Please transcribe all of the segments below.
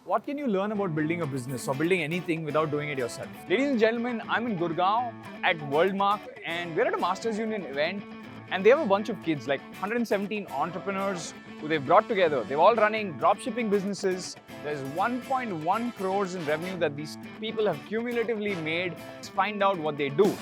What can you learn about building a business or building anything without doing it yourself? Ladies and gentlemen, I'm in Gurgaon at WorldMark and we're at a Masters Union event and they have a bunch of kids, like 117 entrepreneurs who they've brought together. They're all running dropshipping businesses. There's 1.1 crores in revenue that these people have cumulatively made. Let's find out what they do.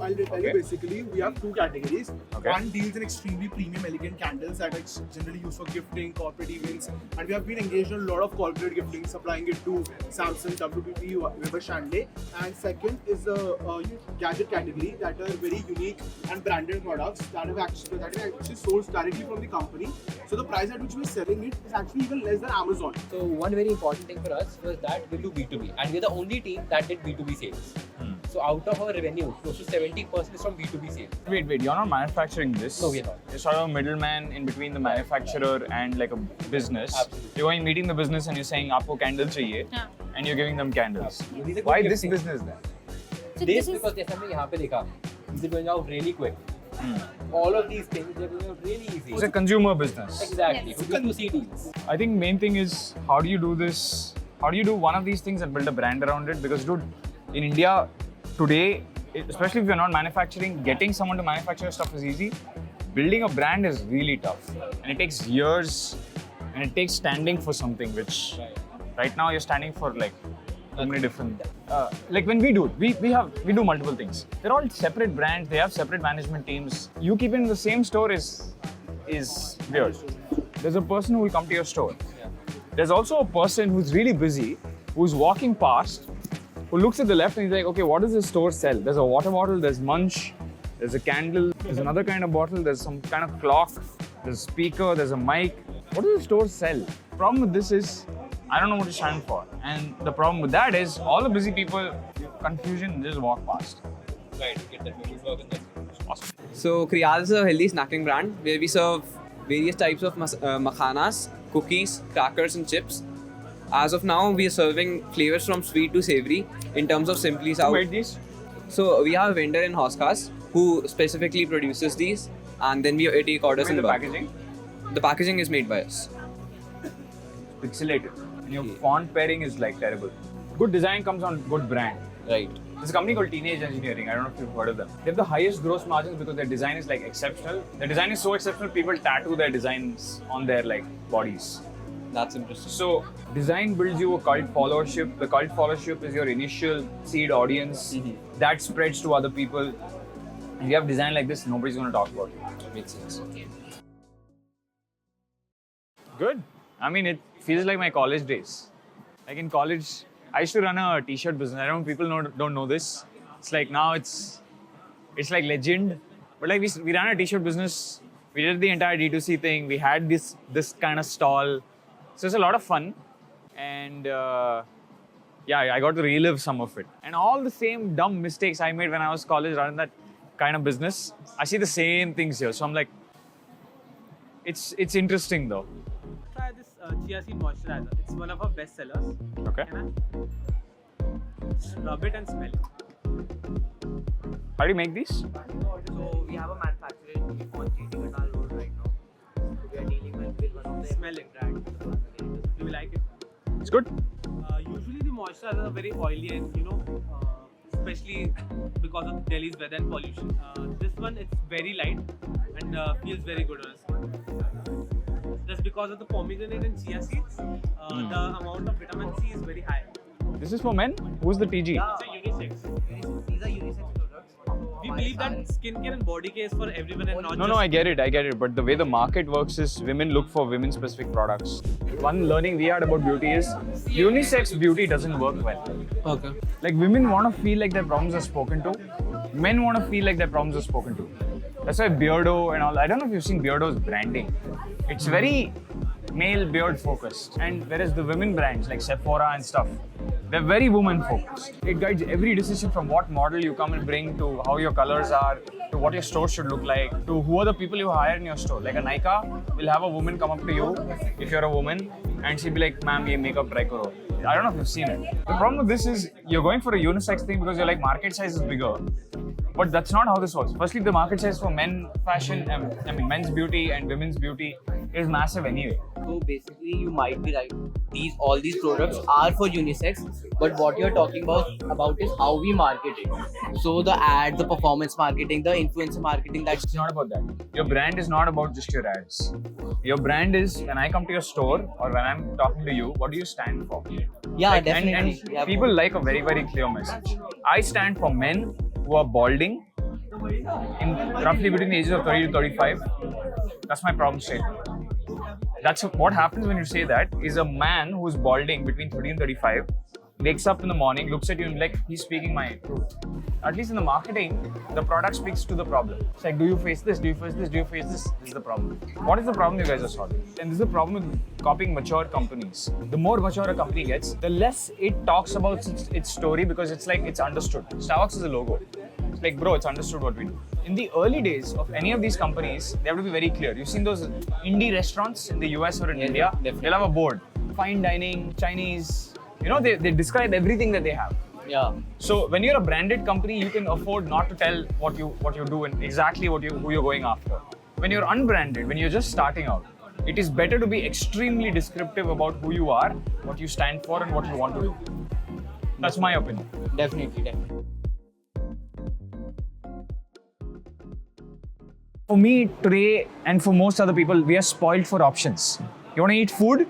I'll tell you basically, we have two categories. Okay. One deals in extremely premium, elegant candles that are generally used for gifting, corporate events, and we have been engaged in a lot of corporate gifting, supplying it to Samsung, WPP, Weber Shandley. And second is the gadget category that are very unique and branded products that are actually sourced directly from the company. So the price at which we're selling it is actually even less than Amazon. So one very important thing for us was that we do B2B, and we're the only team that did B2B sales. So out of our revenue, close to 70% is from B2B sales. Wait, you're not manufacturing this? No, we're not. You're sort of a middleman in between the manufacturer and like a business. Absolutely. You're going meeting the business and you're saying, "Aapko candle chahiye," and you're giving them candles. Absolutely. Why this business then? So this because जैसे हमने यहाँ पे देखा, these are going out really quick. All of these things they're going out really easy. It's a consumer business. Exactly. Yes. B2C deals. I think main thing is how do you do this? How do you do one of these things and build a brand around it? Because dude, in India today, especially if you're not manufacturing, getting someone to manufacture stuff is easy. Building a brand is really tough. And it takes years and it takes standing for something, which right now you're standing for like so many different, like when we do it, we do multiple things. They're all separate brands, they have separate management teams. You keep it in the same store is weird. There's a person who will come to your store. There's also a person who's really busy, who's walking past, who looks at the left and he's like, okay, what does this store sell? There's a water bottle, there's munch, there's a candle, there's another kind of bottle, there's some kind of clock, there's a speaker, there's a mic. What does the store sell? The problem with this is, I don't know what to stand for. And the problem with that is, all the busy people, confusion, just walk past. Right. Get that money's work in there. Awesome. So Kriyal is a healthy snacking brand where we serve various types of makhanas, cookies, crackers and chips. As of now, we are serving flavors from sweet to savory in terms of simply sour. Who made these? So we have a vendor in Hoskas who specifically produces these, and then we take orders in The bulk. packaging? The packaging is made by us. Pixelated. And your font pairing is like terrible. Good design comes on good brand. Right. There's a company called Teenage Engineering. I don't know if you've heard of them. They have the highest gross margins because their design is like exceptional. Their design is so exceptional, people tattoo their designs on their like bodies. That's interesting. So design builds you a cult followership. The cult followership is your initial seed audience. That spreads to other people. If you have design like this, nobody's going to talk about it. Makes sense. Good. I mean, it feels like my college days. Like in college, I used to run a t-shirt business. I don't know, people don't know this. It's like now it's like legend. But like we ran a t-shirt business. We did the entire D2C thing. We had this kind of stall. So it's a lot of fun. And yeah, I got to relive some of it. And all the same dumb mistakes I made when I was college running that kind of business, I see the same things here. So I'm like, it's interesting though. Try this chia seed moisturizer. It's one of our best sellers. Okay. Can I? Just rub it and smell it. How do you make these? So we have a manufacturer on GT Gandal Road right now. So we are dealing with one of the Smell it. brands. Do you like it? It's good. Usually the moisturizers are very oily and especially because of Delhi's weather and pollution. This one it's very light and feels very good on us. Just because of the pomegranate and chia seeds, the amount of vitamin C is very high. This is for men? Who's the TG? It's a unisex. These are unisex products. We believe that skincare and body care is for everyone and not No, just... I get it. But the way the market works is women look for women-specific products. One learning we had about beauty is unisex beauty doesn't work well. Okay. Like women want to feel like their problems are spoken to. Men want to feel like their problems are spoken to. That's why Beardo and all, I don't know if you've seen Beardo's branding. It's very male beard focused. And whereas the women brands like Sephora and stuff, they're very woman focused. It guides every decision from what model you come and bring to how your colors are, to what your store should look like, to who are the people you hire in your store. Like a Nykaa will have a woman come up to you if you're a woman and she'd be like, ma'am, ye makeup try karo. I don't know if you've seen it. The problem with this is you're going for a unisex thing because you're like market size is bigger. But that's not how this works. Firstly, the market size for men fashion, men's beauty and women's beauty is massive anyway. So basically, you might be right. All these products are for unisex, but what you're talking about is how we market it. So the ad, the performance marketing, the influencer marketing. It's not about that. Your brand is not about just your ads. Your brand is when I come to your store or when I'm talking to you, what do you stand for? Yeah, Like, definitely. And Yeah, people like a very, very clear message. I stand for men who are balding in roughly between the ages of 30 to 35. That's my problem statement. That's what happens when you say that is a man who's balding between 30 and 35 wakes up in the morning, looks at you and like, he's speaking my truth. At least in the marketing, the product speaks to the problem. It's like, do you face this? Do you face this? Do you face this? This is the problem. What is the problem you guys are solving? And this is the problem with copying mature companies. The more mature a company gets, the less it talks about its story because it's like, it's understood. Starbucks is a logo. It's like, bro, it's understood what we do. In the early days of any of these companies, they have to be very clear. You've seen those indie restaurants in the US or in India? definitely. They'll have a board. Fine dining, Chinese. You know, they describe everything that they have. yeah. So when you're a branded company, you can afford not to tell what you do and exactly who you're going after. When you're unbranded, when you're just starting out, it is better to be extremely descriptive about who you are, what you stand for, and what you want to do. That's my opinion. Definitely. For me today, and for most other people, we are spoiled for options. You want to eat food?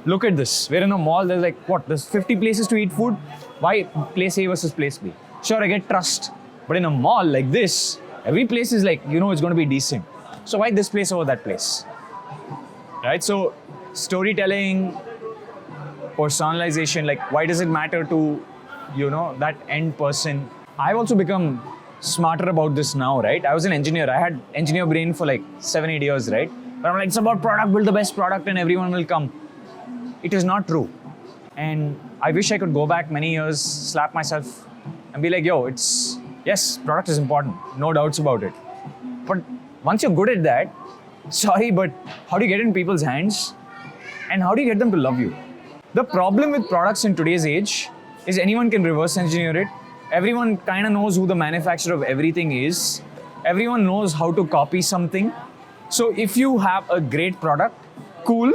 Look at this. We're in a mall. There's like, what? There's 50 places to eat food. Why place A versus place B? Sure, I get trust. But in a mall like this, every place is like, you know, it's going to be decent. So why this place over that place? Right? So storytelling, personalization, like why does it matter to, you know, that end person? I've also become smarter about this now, right? I was an engineer. I had engineer brain for like 7-8 years, right? But I'm like, it's about product, build the best product and everyone will come. It is not true. And I wish I could go back many years, slap myself and be like, yo, yes, product is important. No doubts about it. But once you're good at that, sorry, but how do you get it in people's hands? And how do you get them to love you? The problem with products in today's age is anyone can reverse engineer it. Everyone kind of knows who the manufacturer of everything is. Everyone knows how to copy something. So if you have a great product, cool.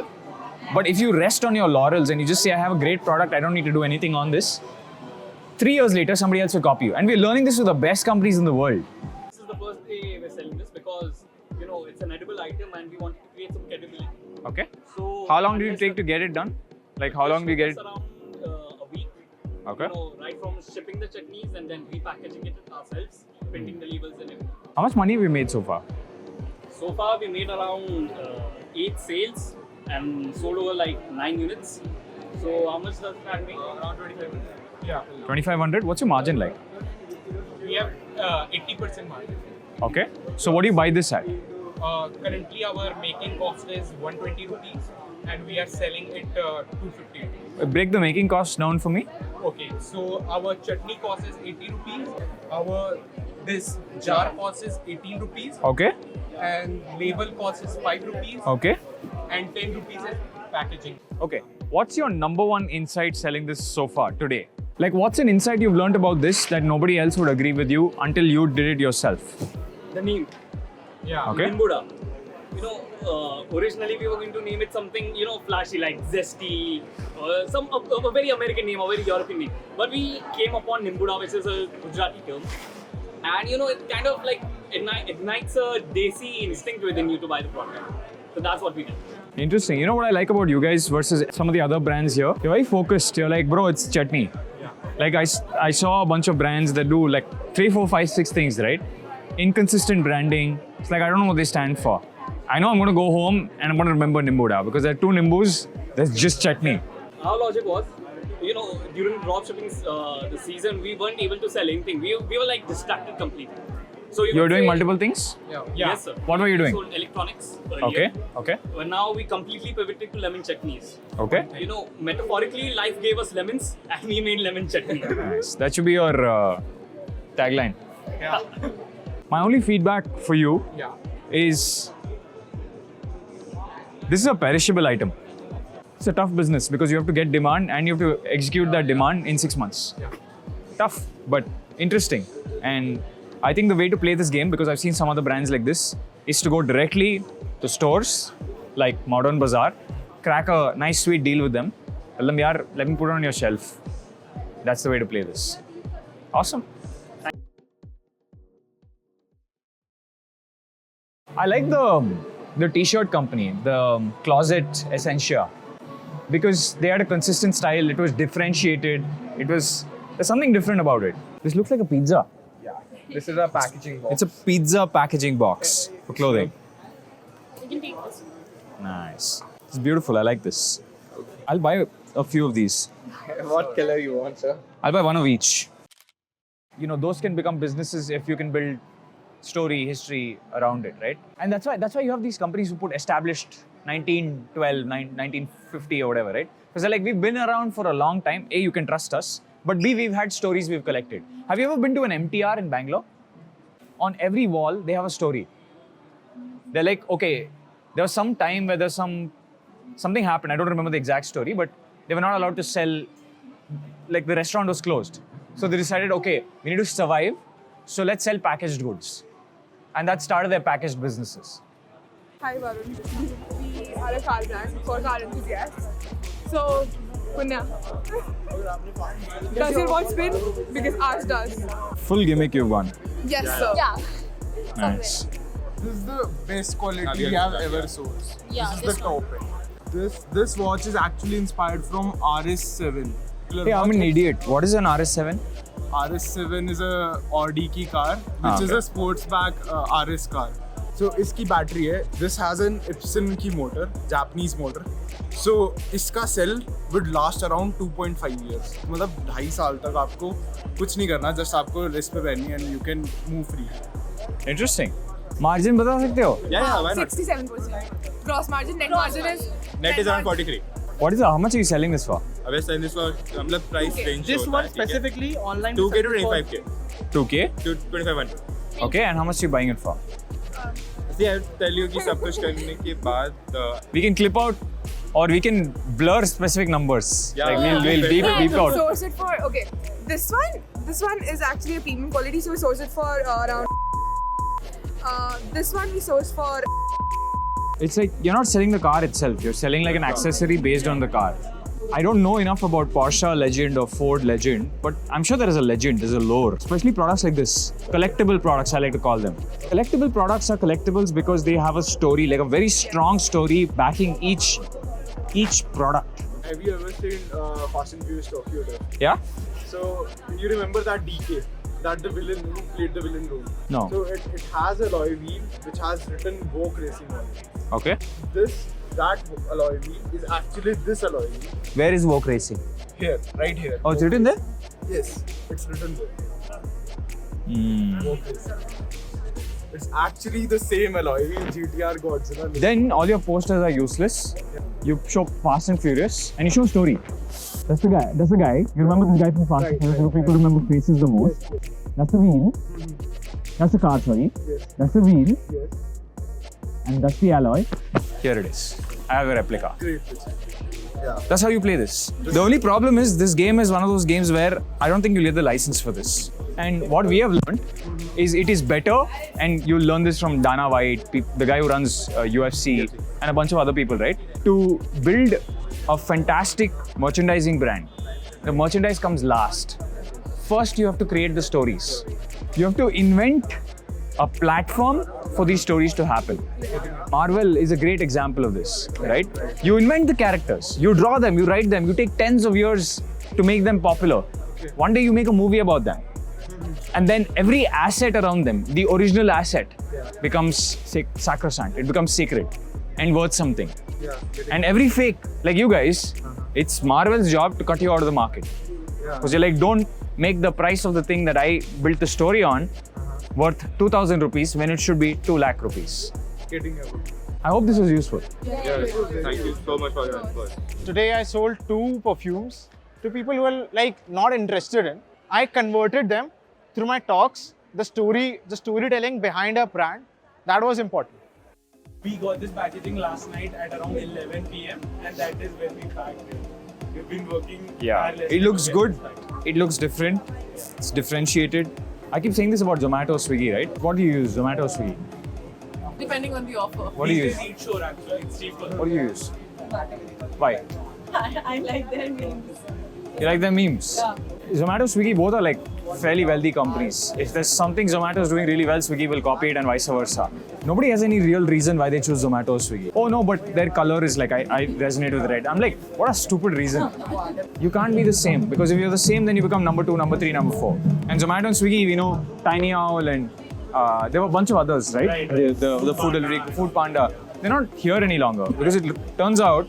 But if you rest on your laurels and you just say, I have a great product, I don't need to do anything on this, 3 years later, somebody else will copy you. And we're learning this with the best companies in the world. This is the first day we're selling this because, you know, it's an edible item and we wanted to create some credibility. Okay. So How long did it take to get it done? Like how long do you get it? Around a week. Okay. You know, right from shipping the chutneys and then repackaging it ourselves, printing the labels and everything. How much money have we made so far? So far we made around 8 sales and sold over like 9 units. So how much does that make? Around 25. Yeah. 2,500? What's your margin like? We have 80% margin. Okay. So what do you buy this at? Currently our making cost is 120 rupees and we are selling it 250. Break the making cost down for me. Okay, so our chutney cost is 80 rupees. This jar cost is 18 rupees. Okay. And label cost is 5 rupees. Okay. And 10 rupees is packaging. Okay. What's your number one insight selling this so far today? Like what's an insight you've learned about this that nobody else would agree with you until you did it yourself? The name. Yeah. Okay. Nimbuda. You know, originally we were going to name it something, you know, flashy like Zesty, or a very American name, a very European name. But we came upon Nimbuda, which is a Gujarati term. And you know, it kind of like ignites a desi instinct within you to buy the product. So that's what we did. Interesting. You know what I like about you guys versus some of the other brands here? You're very focused. You're like, bro, it's chutney. Yeah. Like I saw a bunch of brands that do like 3, 4, 5, 6 things, right? Inconsistent branding. It's like, I don't know what they stand for. I know I'm going to go home and I'm going to remember Nimbuda because there are 2 Nimbus, there's just chutney. Our logic was, you know, during dropshipping the season, we weren't able to sell anything. We were like distracted completely. So You were doing multiple things? Yeah. Yes, sir. What were you doing? We sold electronics earlier. Okay, okay, But now we completely pivoted to lemon chutneys. okay. You know, metaphorically, life gave us lemons and we made lemon chutney. Nice. That should be your tagline. Yeah. My only feedback for you is this is a perishable item. It's a tough business because you have to get demand and you have to execute that demand in 6 months. Tough, but interesting. And I think the way to play this game, because I've seen some other brands like this, is to go directly to stores like Modern Bazaar, crack a nice sweet deal with them. Tell them, yaar, let me put it on your shelf. That's the way to play this. Awesome. I like the t-shirt company, the Closet Essentia, because they had a consistent style. It was differentiated. There's something different about it. This looks like a pizza. This is a packaging box. It's a pizza packaging box for clothing. You can take this. Nice. It's beautiful. I like this. I'll buy a few of these. What color you want, sir? I'll buy one of each. You know, those can become businesses if you can build story, history around it, right? And that's why you have these companies who put established 1912, 1950 or whatever, right? Because they're like, we've been around for a long time. A, you can trust us. But B, we've had stories we've collected. Have you ever been to an MTR in Bangalore? On every wall, they have a story. They're like, okay, there was some time where something happened. I don't remember the exact story, but they were not allowed to sell, like the restaurant was closed. So they decided, okay, we need to survive. So let's sell packaged goods. And that started their packaged businesses. Hi Varun, we are a car brand for car enthusiasts. So, Punya, does your watch spin? Because ours does. Full gimmick you've gone. Yes, sir. Yeah. Nice. This is the best quality we have ever sourced. Yeah, This is the top end. This watch is actually inspired from RS7. Hey, I'm an idiot. What is an RS7? RS7 is a Audi की car, which is a sportsback RS car. So इसकी battery है. This has an Epson की motor, Japanese motor. So इसका cell would last around 2.5 years. मतलब 2.5 साल तक आपको कुछ नहीं करना, just आपको wrist पे पहननी and you can move freely. Interesting. Margin बता सकते हो? Yeah, why not? 67%. Gross margin, net margin is. Net is around 43. What is it? How much are you selling this for? I was selling this for मतलब price range. This one specifically online. 2K to 25K 2K? to 2500. Okay, and how much are you buying it for? See, I will tell you कि सब कुछ करने के बाद We can clip out or we can blur specific numbers. Yeah. Like we'll beep out. Source it for, okay. This one is actually a premium quality, so we source it for around. This one we source for. It's like you're not selling the car itself, you're selling like an accessory based on the car. I don't know enough about Porsche Legend or Ford Legend, but I'm sure there is a legend, there's a lore. Especially products like this. Collectible products, I like to call them. Collectible products are collectibles because they have a story, like a very strong story backing each product. Have you ever seen Fast and Furious Tokyo Drift? Yeah? So you remember that DK, that the villain who played the villain role? No. So it has a alloy wheel which has written Vogue Racing on it. Okay. That alloy wheel is actually this alloy wheel. Where is Vogue Racing? Here, right here. Oh, it's written there? Yes, it's written there. Vogue Racing. It's actually the same alloy wheel GTR Godzilla. Then all your posters are useless. You show Fast and Furious and you show story. That's the guy. You remember this guy from Fast and Furious? People remember faces the most. That's the wheel. That's the car, sorry. Yes. That's the wheel. Yes. And that's the alloy. Here it is. I have a replica. Great picture. Yeah. That's how you play this. The only problem is this game is one of those games where I don't think you'll get the license for this. And what we have learned is it is better, and you'll learn this from Dana White, the guy who runs UFC, and a bunch of other people, right? To build a fantastic merchandising brand, the merchandise comes last. First, you have to create the stories. You have to invent a platform for these stories to happen. Marvel is a great example of this, right? You invent the characters, you draw them, you write them, you take tens of years to make them popular. One day you make a movie about them. And then every asset around them, the original asset, becomes sacrosanct. It becomes sacred and worth something. And every fake, like you guys, it's Marvel's job to cut you out of the market. Because you're like, don't make the price of the thing that I built the story on worth 2,000 rupees when it should be 2 lakh rupees. I hope this was useful. Thank you so much for your input. Today I sold 2 perfumes to people who were like not interested in. I converted them through my talks, the storytelling behind a brand. That was important. We got this packaging last night at around 11 p.m. and that is when we packed it. We've been working Yeah, tirelessly it looks to get good. this packed. It looks different. It's differentiated. I keep saying this about Zomato, Swiggy, right? What do you use, Zomato, or Swiggy? Depending on the offer. What do you use? Eat sure actually, it's cheaper. What do you use? Why? I like their memes. You like their memes? Yeah. Zomato, Swiggy, both are like fairly wealthy companies. If there's something Zomato is doing really well, Swiggy will copy it and vice versa. Nobody has any real reason why they choose Zomato or Swiggy. Oh no, but their color is like, I resonate with red. I'm like, what a stupid reason. You can't be the same, because if you're the same, then you become number 2, number 3, number 4. And Zomato and Swiggy, we know Tiny Owl and there were a bunch of others, right? Right. The food delivery, Food Panda. They're not here any longer because it turns out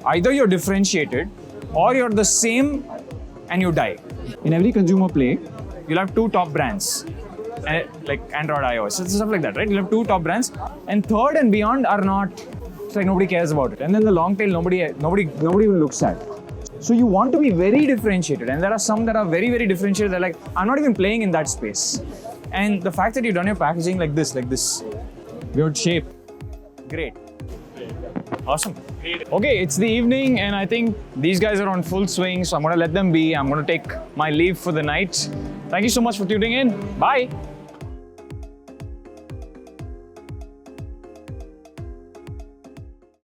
either you're differentiated or you're the same and you die. In every consumer play, you'll have 2 top brands, like Android, iOS, stuff like that, right? You'll have 2 top brands, and third and beyond are not. It's like nobody cares about it, and then the long tail, nobody even looks at. So you want to be very differentiated, and there are some that are very, very differentiated. They're like, I'm not even playing in that space. And the fact that you've done your packaging like this weird shape, great. Awesome. Okay, it's the evening and I think these guys are on full swing, so I'm going to let them be. I'm going to take my leave for the night. Thank you so much for tuning in. Bye.